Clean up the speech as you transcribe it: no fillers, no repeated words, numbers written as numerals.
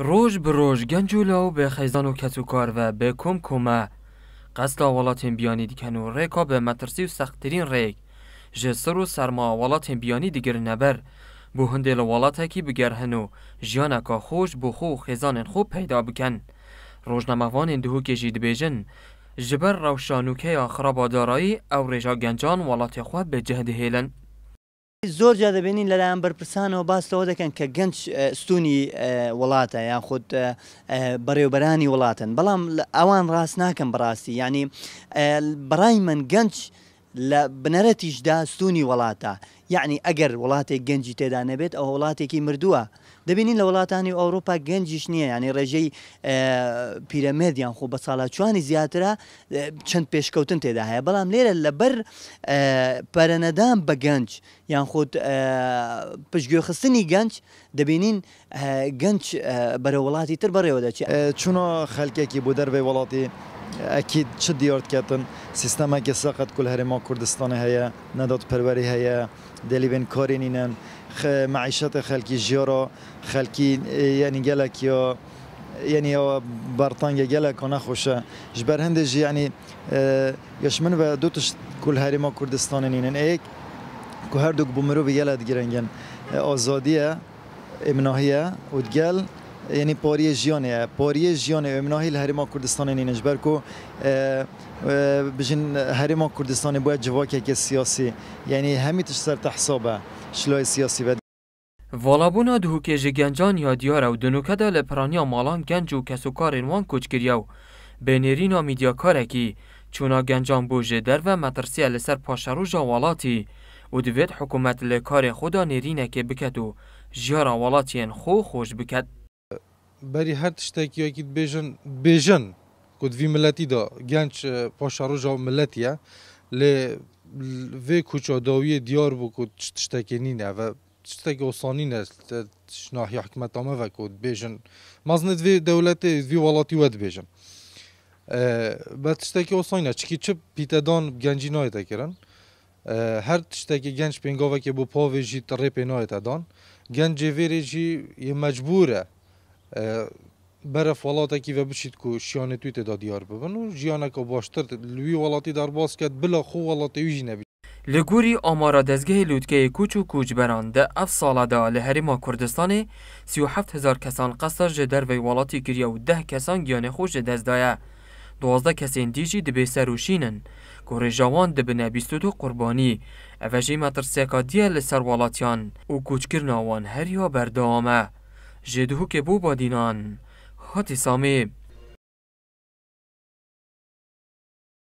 روز به روز گنجولو به خیزان و کسوکار و به کمکمه قصد ولاتین بیانی دیکن و ریکا به مترسی و سختترین ریک جسر و سرما ولاتین بیانی دیگر نبر بو هندل ولاته کی بگرهن و جیانکا خوش بو خو خیزان خوب پیدا بکن روزنامه‌وان اندهو کشید بیجن جبر روشانوکه خراب دارایی او رجا گنجان ولات خواب به جهد هیلن زۆر جا دەبینین لەلایەن بەرپرسانەوە باستەوە دەکەن کە گەنج ستونی وڵاتە یان خودت بەڕێوەبەرانی وڵاتن بەڵام ئەوان ڕاست ناکەم بەڕاستی یعنی بەڕای من گەنج لە بنەرەتیشدا ستونی وڵاتە یعنی ئەگەر وڵاتێک گەنجی تێدا نەبێت ئەو وڵاتێکی مردووە دەبینین لە وڵاتانی ئەوروپا گەنجیش نییە ینی ڕێژەی پیرەمێدیان خۆ بە ساڵاتچوانی زیاترە چەند پێشکەوتن تێدا هەیە بەڵام لێرە لەبەر پەرەنەدان بە گەنج یان خۆت پشتگوێخستنی گەنج دەبینین گەنج بەرە وڵاتی تر بەڕێوە دەچێت چونە خەلکێکی بۆ دەربەی وڵاتی ئەکید چ دیاردکەتن سیستەمێکی سەقەت کول هەرێما کوردستانی هەیە نەداتپەروەری هەیە دەلیبێن کارێنینن معیشەتە خەلکی ژیۆرە خەلکی یعنی گەلێکیە یعنی بەرتانگە گەلێکە نەخۆشە ji ber hindê jî yanî geş min ve du tişt kul herêma Kurdistanê nînin êk ku her duk bi mirovê gelê digirengin azadiye emnahiye û digel yani pariye jiyanê ye pariye jiyanê emnahî li herêma Kurdistanê nînin ji ber ku bijin herêma Kurdistanê bûye civakeke siyasî yani hemî tişt ser te hesab e şilayê siyasî ve والابونا دهوکه جگنجان یا دیاره و دنوکه دا لپرانیا مالان گنج و کسوکارین وان کوچگریو بینیرینا میدیاکاره کی چونا گنجان بوجه در و مترسیه لسر پاشرو جاوالاتی و دوید حکومت لکار خدا نیرینه که بکد و جیارا والاتین خوش بکد بری هر تشتاکی اکید بیجن کد وی ملتی دا گنج پاشرو جا ملتیه وی کوچا داوی دیار بو کد تشتاکی نینه و تشتاکی اوسانی نست ناحیه حکمت آمه و کد بیجن مازند وی دولت وی والاتی ود بیجن با تشتاکی اوسانی نه چکی چه پیتدان گنجی نایت کرن هر تشتاکی گنج پنگاوه که بو پاوی جی تره پینایت دان گنج ویری جی یه مجبوره برف ولاته کی و بشید کو شیانه توی تدا دیار ببن و جیانه که باشتر لوی ولاتی در باز کرد بلا خو ولاتی ویجی نبید لگوری آمارا دزگه لودکه کوچ و کوچبران ده اف ساله ده لحریما کردستان 37,000 کسان قصر جدر وی ولاتی کریه و 10 کسان گیانه خوش دزدایه 12 کسین دیجی دبی سروشینن گوری جوان دبنه 22 قربانی اوشی مترسیکا دیه لسر والاتیان و کوچکرناوان هر یا بردامه جدهو که بو بادینان هاتی سامی